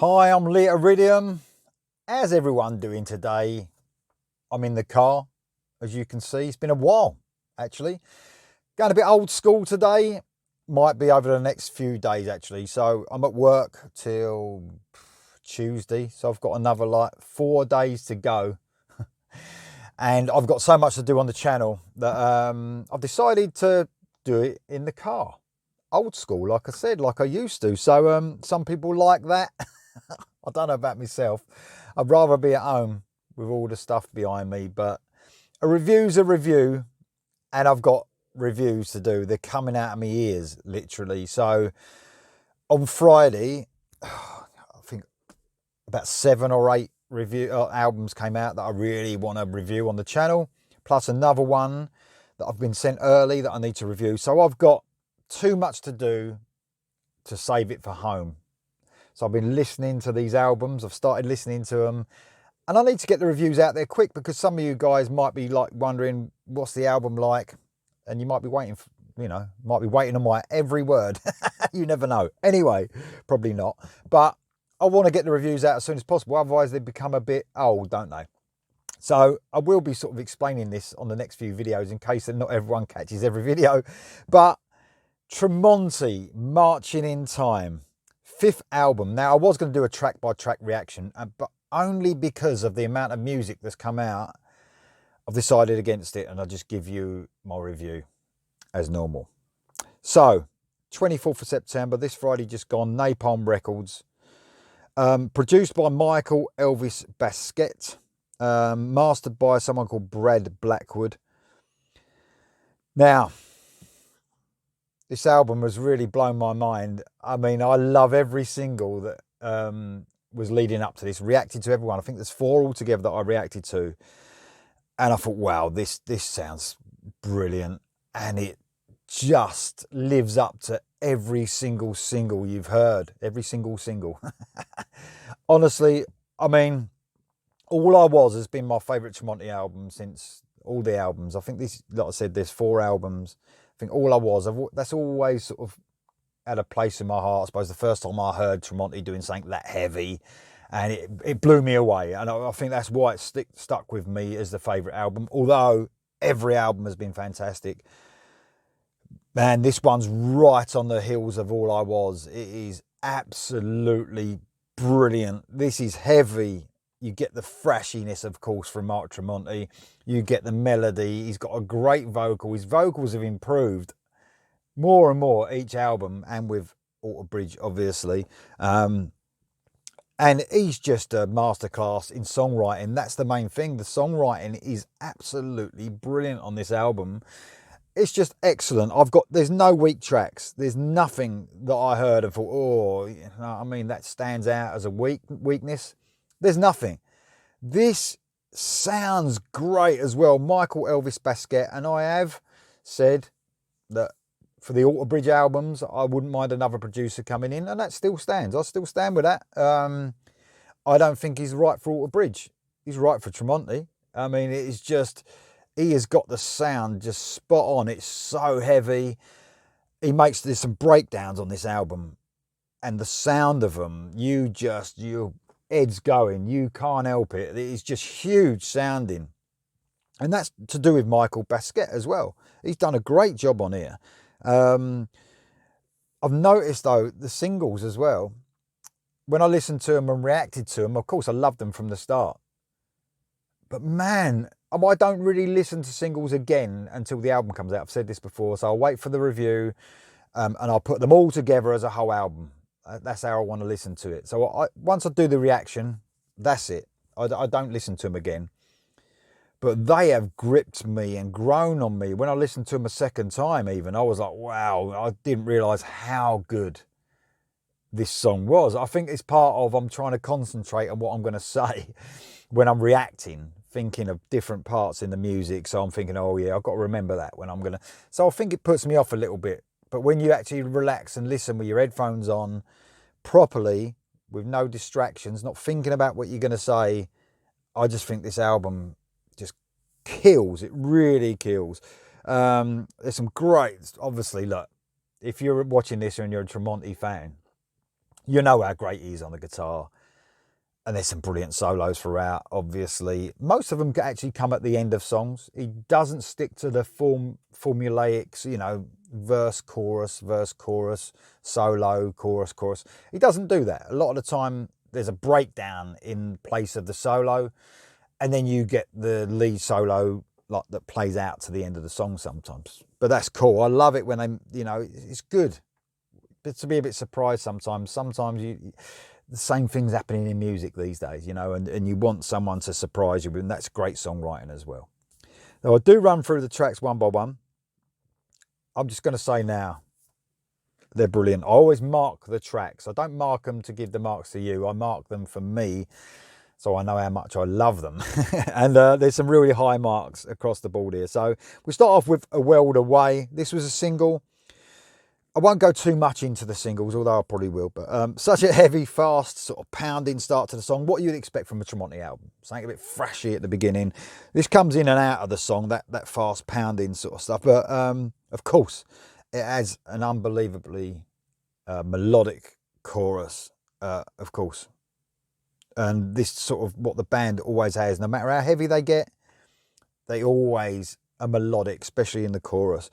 Hi, I'm Leah Iridium. How's everyone doing today? I'm in the car, as you can see. It's been a while, actually. Going a bit old school today. Might be over the next few days, actually. So I'm at work till Tuesday. So I've got another 4 days to go. And I've got so much to do on the channel that I've decided to do it in the car. Old school, like I said, like I used to. So some people like that. I don't know about myself. I'd rather be at home with all the stuff behind me, but a review's a review, and I've got reviews to do. They're coming out of my ears, literally. So on Friday, I think about 7 or 8 albums came out that I really want to review on the channel, plus another one that I've been sent early that I need to review. So I've got too much to do to save it for home. So I've been listening to these albums. I've started listening to them, and I need to get the reviews out there quick because some of you guys might be wondering what's the album like, and you might be waiting for, might be waiting on my every word. You never know. Anyway, probably not, but I want to get the reviews out as soon as possible. Otherwise they become a bit old, don't they? So I will be sort of explaining this on the next few videos in case that not everyone catches every video. But Tremonti, Marching in Time, 5th album. Now I was going to do a track by track reaction, but only because of the amount of music that's come out, I've decided against it, and I'll just give you my review as normal. So 24th of September, this Friday just gone, Napalm Records. Produced by Michael Elvis Basquet, mastered by someone called Brad Blackwood. Now, this album has really blown my mind. I mean, I love every single that was leading up to this, reacted to everyone. I think there's 4 altogether that I reacted to. And I thought, wow, this sounds brilliant. And it just lives up to every single single you've heard. Every single single. Honestly, I mean, All I Was has been my favourite Tremonti album since all the albums. I think this, like I said, there's 4 albums. I think All I Was, that's always sort of had a place in my heart. I suppose the first time I heard Tremonti doing something that heavy, and it blew me away. And I think that's why it stuck with me as the favourite album. Although every album has been fantastic. Man, this one's right on the heels of All I Was. It is absolutely brilliant. This is heavy. You get the thrashiness, of course, from Mark Tremonti. You get the melody. He's got a great vocal. His vocals have improved more and more each album, and with Alter Bridge, obviously. And he's just a masterclass in songwriting. That's the main thing. The songwriting is absolutely brilliant on this album. It's just excellent. There's no weak tracks. There's nothing that I heard and thought, oh, I mean, that stands out as a weakness. There's nothing. This sounds great as well. Michael Elvis Basquet, and I have said that for the Alter Bridge albums, I wouldn't mind another producer coming in, and that still stands. I still stand with that. I don't think he's right for Alter Bridge. He's right for Tremonti. I mean, it is just, he has got the sound just spot on. It's so heavy. There's some breakdowns on this album, and the sound of them, your head's going. You can't help it. It's just huge sounding. And that's to do with Michael Basquet as well. He's done a great job on here. I've noticed, though, the singles as well. When I listened to them and reacted to them, of course, I loved them from the start. But man, I don't really listen to singles again until the album comes out. I've said this before, so I'll wait for the review and I'll put them all together as a whole album. That's how I want to listen to it. So once I do the reaction, that's it. I don't listen to them again. But they have gripped me and grown on me. When I listened to them a second time even, I was like, wow, I didn't realise how good this song was. I think it's part of, I'm trying to concentrate on what I'm going to say when I'm reacting, thinking of different parts in the music. So I'm thinking, oh yeah, I've got to remember that when I'm going to. So I think it puts me off a little bit. But when you actually relax and listen with your headphones on properly, with no distractions, not thinking about what you're going to say, I just think this album just kills. It really kills. There's some great, obviously, look, if you're watching this and you're a Tremonti fan, You know how great he is on the guitar. And there's some brilliant solos throughout, obviously. Most of them actually come at the end of songs. He doesn't stick to the formulaic, you know, verse, chorus, solo, chorus, chorus. He doesn't do that. A lot of the time, there's a breakdown in place of the solo, and then you get the lead solo like that plays out to the end of the song sometimes. But that's cool. I love it when they, you know, it's good. But to be a bit surprised sometimes. Sometimes the same thing's happening in music these days, you know, and you want someone to surprise you, and that's great songwriting as well. Now, I do run through the tracks one by one. I'm just going to say now, they're brilliant. I always mark the tracks. I don't mark them to give the marks to you. I mark them for me, so I know how much I love them. And there's some really high marks across the board here. So we start off with A World Away. This was a single. I won't go too much into the singles, although I probably will, but such a heavy, fast, sort of pounding start to the song. What you'd expect from a Tremonti album. Something a bit thrashy at the beginning. This comes in and out of the song, that fast pounding sort of stuff. But of course, it has an unbelievably melodic chorus, of course. And this sort of what the band always has. No matter how heavy they get, they always are melodic, especially in the chorus.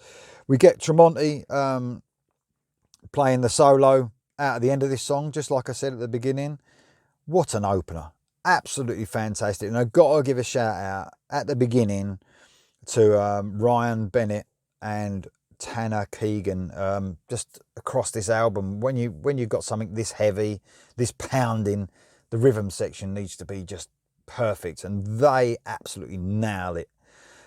We get Tremonti playing the solo out at the end of this song, just like I said at the beginning. What an opener. Absolutely fantastic. And I've got to give a shout out at the beginning to Ryan Bennett and Tanner Keegan, just across this album. When you've got something this heavy, this pounding, the rhythm section needs to be just perfect, and they absolutely nail it.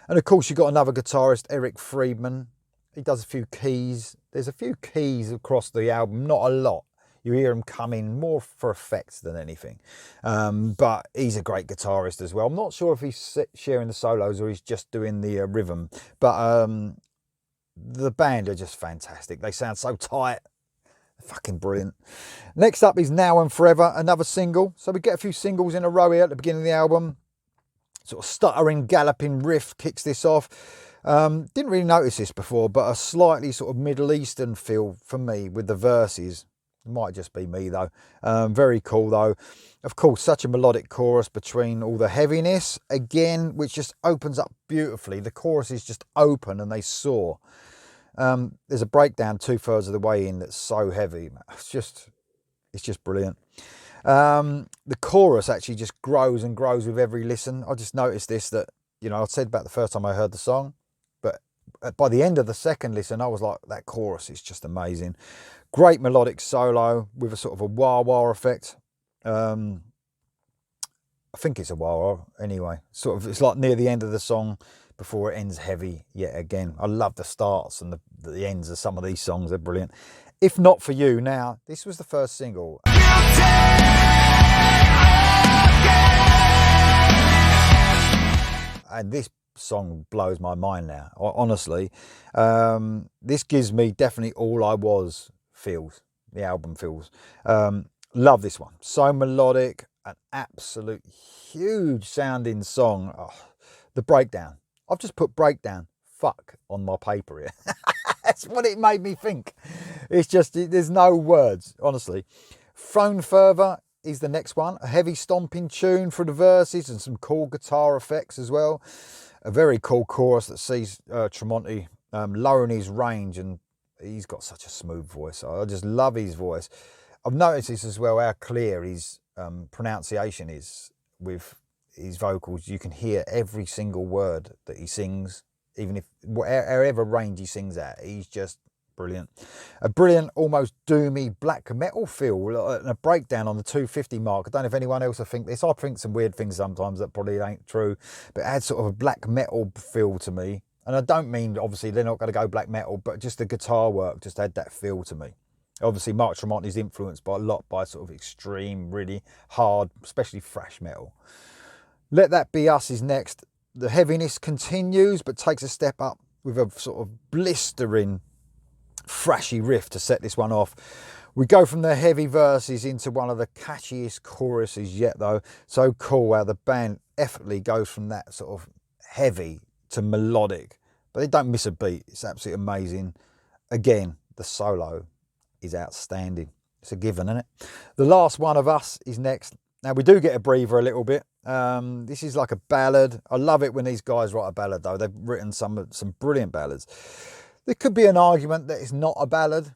And of course, you've got another guitarist, Eric Friedman. He does a few keys. There's a few keys across the album, not a lot. You hear him come in more for effects than anything. But he's a great guitarist as well. I'm not sure if he's sharing the solos or he's just doing the rhythm. But the band are just fantastic. They sound so tight. Fucking brilliant. Next up is Now and Forever, another single. So we get a few singles in a row here at the beginning of the album. Sort of stuttering, galloping riff kicks this off. Didn't really notice this before, but a slightly sort of Middle Eastern feel for me with the verses. It might just be me though. Very cool though. Of course, such a melodic chorus between all the heaviness, again, which just opens up beautifully. The chorus is just open and they soar. There's a breakdown 2/3 of the way in that's so heavy. It's just brilliant. The chorus actually just grows and grows with every listen. I just noticed this, that, you know, I said about the first time I heard the song, but by the end of the second listen, I was like, that chorus is just amazing. Great melodic solo with a sort of a wah-wah effect. I think it's a wah-wah anyway. Sort of, it's like near the end of the song before it ends heavy yet again. I love the starts and the ends of some of these songs. They're brilliant. If Not For You. Now, this was the first single. And this song blows my mind now, honestly. This gives me definitely All I Was feels, the album feels. Love this one. So melodic, an absolute huge sounding song. Oh, the breakdown. I've just put breakdown, fuck, on my paper here. That's what it made me think. It's just, there's no words, honestly. Thrown Further is the next one. A heavy stomping tune for the verses and some cool guitar effects as well. A very cool chorus that sees Tremonti lowering his range, and he's got such a smooth voice. I just love his voice. I've noticed this as well, how clear his pronunciation is with his vocals. You can hear every single word that he sings, even if wherever range he sings at. He's just brilliant. A brilliant, almost doomy black metal feel, and a breakdown on the 250 mark. I don't know if anyone else will think this. I think some weird things sometimes that probably ain't true, but it had sort of a black metal feel to me. And I don't mean, obviously, they're not going to go black metal, but just the guitar work just had that feel to me. Obviously, Mark Tremonti's influenced by a lot by sort of extreme, really hard, especially thrash metal. Let That Be Us is next. The heaviness continues, but takes a step up with a sort of blistering, thrashy riff to set this one off. We go from the heavy verses into one of the catchiest choruses yet, though. So cool how the band effortlessly goes from that sort of heavy to melodic, but they don't miss a beat. It's absolutely amazing. Again, the solo is outstanding. It's a given, isn't it? The Last One of Us is next. Now, we do get a breather a little bit. This is like a ballad. I love it when these guys write a ballad, though. They've written some brilliant ballads. There could be an argument that it's not a ballad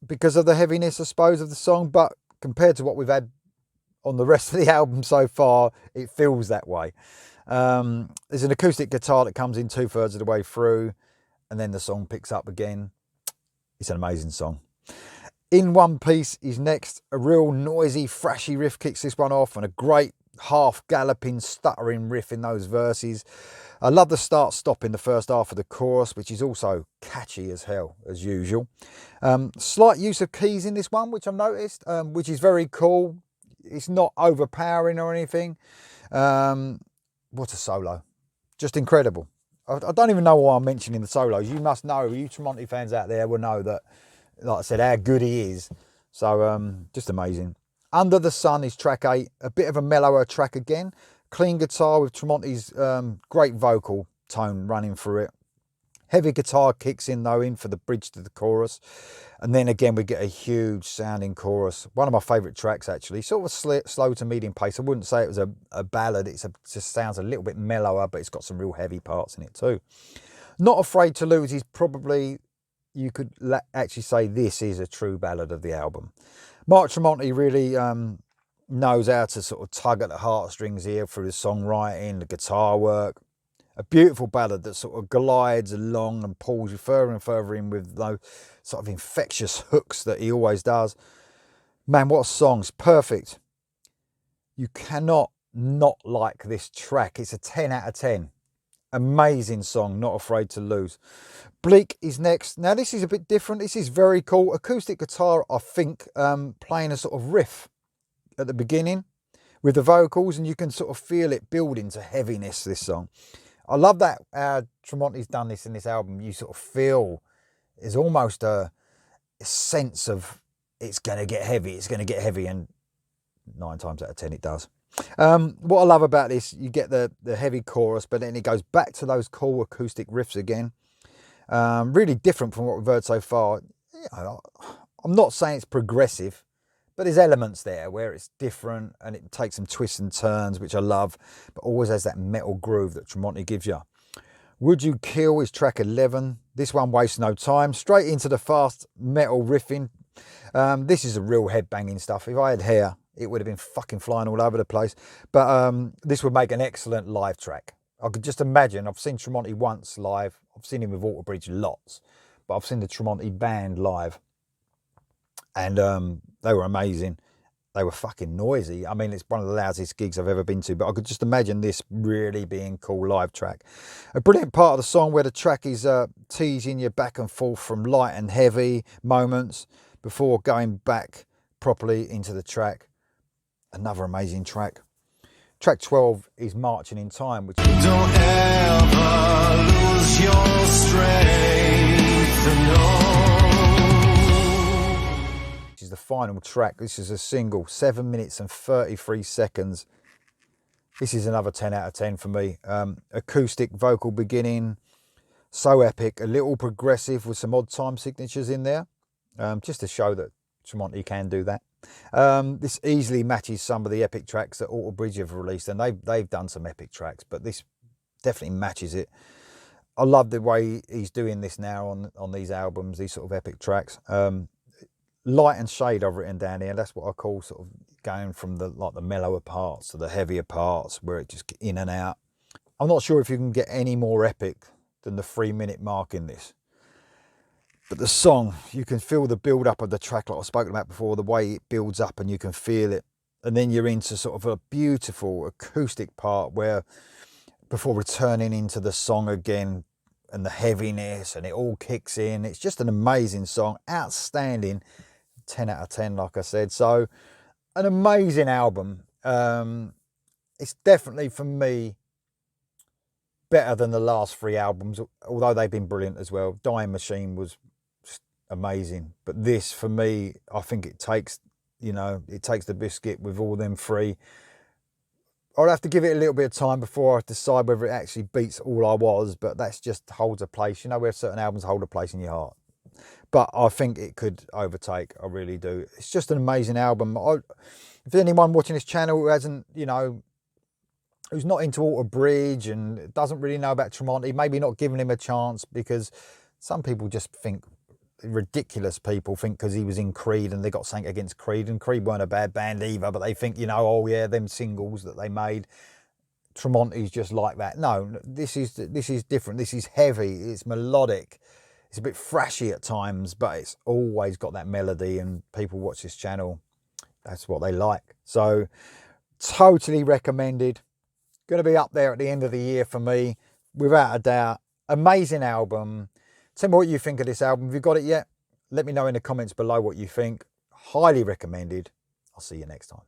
because of the heaviness, I suppose, of the song, but compared to what we've had on the rest of the album so far, it feels that way. There's an acoustic guitar that comes in 2/3 of the way through, and then the song picks up again. It's an amazing song. In One Piece is next. A real noisy, thrashy riff kicks this one off, and a great half galloping, stuttering riff in those verses. I love the start-stop in the first half of the chorus, which is also catchy as hell, as usual. Slight use of keys in this one, which I've noticed, which is very cool. It's not overpowering or anything. What a solo. Just incredible. I don't even know why I'm mentioning the solos. You must know, you Tremonti fans out there will know that, like I said, how good he is. So, just amazing. Under the Sun is track 8. A bit of a mellower track again. Clean guitar with Tremonti's great vocal tone running through it. Heavy guitar kicks in though, in for the bridge to the chorus. And then again, we get a huge sounding chorus. One of my favourite tracks, actually. Sort of slow to medium pace. I wouldn't say it was a ballad. It just sounds a little bit mellower, but it's got some real heavy parts in it too. Not Afraid to Lose is probably, you could actually say this is a true ballad of the album. Mark Tremonti really knows how to sort of tug at the heartstrings here through the songwriting, the guitar work. A beautiful ballad that sort of glides along and pulls you further and further in with those sort of infectious hooks that he always does. Man, what a song. It's perfect. You cannot not like this track. It's a 10 out of 10. Amazing song, Not Afraid to Lose. Bleak is next. Now, this is a bit different. This is very cool. Acoustic guitar, I think, playing a sort of riff at the beginning with the vocals, and you can sort of feel it building to heaviness, this song. I love that Tremonti's done this in this album. You sort of feel there's almost a sense of it's going to get heavy, and 9 times out of 10 it does. What I love about this, you get the heavy chorus, but then it goes back to those cool acoustic riffs again. Really different from what we've heard so far. You know, I'm not saying it's progressive, but there's elements there where it's different and it takes some twists and turns, which I love, but always has that metal groove that Tremonti gives you. Would You Kill is track 11. This one wastes no time. Straight into the fast metal riffing. This is a real headbanging stuff. If I had hair, it would have been fucking flying all over the place. But this would make an excellent live track. I could just imagine, I've seen Tremonti once live. I've seen him with Waterbridge lots, but I've seen the Tremonti band live. And they were amazing. They were fucking noisy. I mean, it's one of the loudest gigs I've ever been to, but I could just imagine this really being cool live track. A brilliant part of the song where the track is teasing you back and forth from light and heavy moments before going back properly into the track. Another amazing track. Track 12 is Marching in Time, which is... Don't ever lose your strength, no. Is the final track. This is a single, 7 minutes and 33 seconds. This is another 10 out of 10 for me. Acoustic vocal beginning, so epic, a little progressive with some odd time signatures in there, just to show that Tremonti can do that. This easily matches some of the epic tracks that Alter Bridge have released, and they've done some epic tracks, but this definitely matches it. I love the way he's doing this now on these albums, these sort of epic tracks. Light and shade I've written down here. That's what I call sort of going from the mellower parts to the heavier parts where it just in and out. I'm not sure if you can get any more epic than the 3-minute mark in this. But the song, you can feel the build up of the track like I've spoken about before, the way it builds up and you can feel it. And then you're into sort of a beautiful acoustic part where before returning into the song again and the heaviness and it all kicks in. It's just an amazing song, outstanding. 10 out of 10, like I said. So an amazing album. It's definitely, for me, better than the last 3 albums, although they've been brilliant as well. Dying Machine was just amazing. But this, for me, I think it takes the biscuit with all them 3. I'll have to give it a little bit of time before I decide whether it actually beats All I Was, but that's just holds a place. You know where certain albums hold a place in your heart. but I think it could overtake. I really do. It's just an amazing album. If there's anyone watching this channel who hasn't, who's not into Alter Bridge and doesn't really know about Tremonti, maybe not giving him a chance, because some people just think, ridiculous people think, because he was in Creed and they got something against Creed, and Creed weren't a bad band either, but they think, oh yeah, them singles that they made, Tremonti's just like that. No, this is different. This is heavy, it's melodic, it's a bit thrashy at times, but it's always got that melody, and people watch this channel, that's what they like. So totally recommended. Going to be up there at the end of the year for me, without a doubt. Amazing album. Tell me what you think of this album. Have you got it yet? Let me know in the comments below what you think. Highly recommended. I'll see you next time.